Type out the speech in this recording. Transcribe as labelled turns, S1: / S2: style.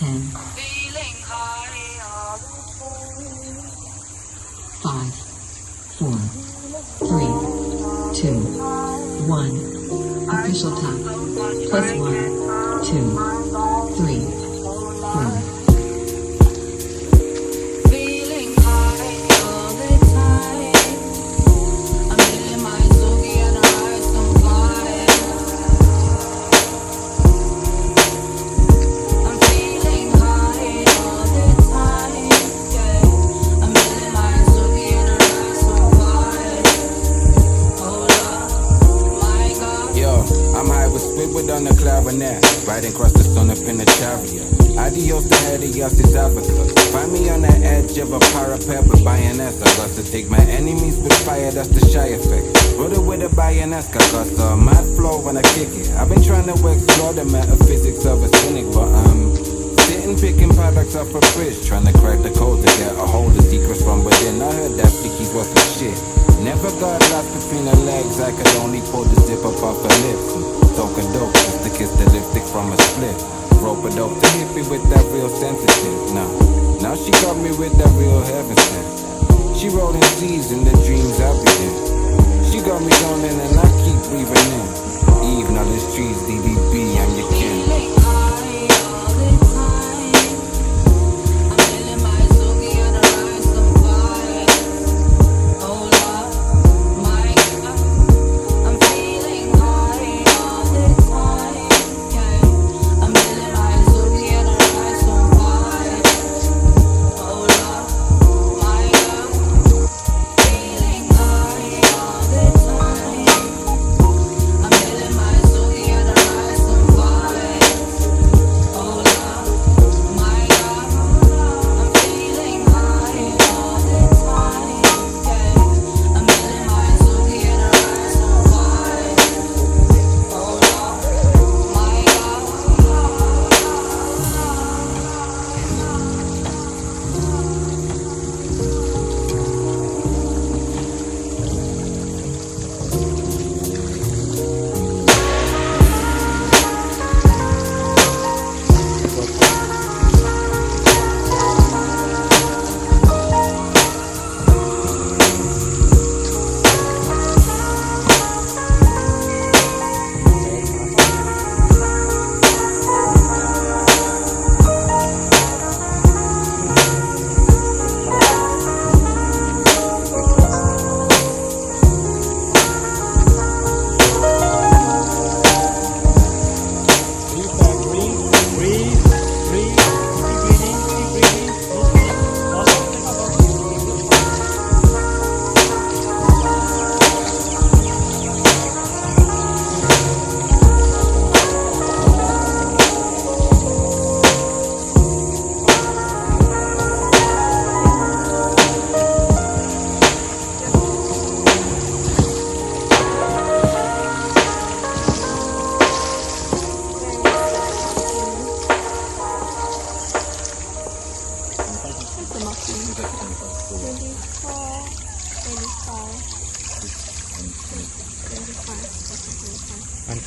S1: 10, 5, 4, 3, 2, 1. Official tap. +1, 2, 3, 4.
S2: On the clarinet, riding across the sun up in a chariot. Adios to adios to Africa. Find me on the edge of a parapet with bayonets. I got to take my enemies with fire, that's the shy effect. Put it with a bayonet, I got a mad flow when I kick it. I've been trying to explore the metaphysics of a cynic, but I'm sitting picking products off a fridge, trying to crack the code to get a hold of secrets from within. I heard that Blickies was some shit. Never got lost between her legs, I could only pull the zip up off her lips. Toke a dope just to kiss the lipstick from a split. Rope a dope to hit me with that real sensitive. Now she got me with that real heaven sent. She rolling seas in the dreams I be in. She got me zoning and I keep breathing in. Eve, now this trees, DD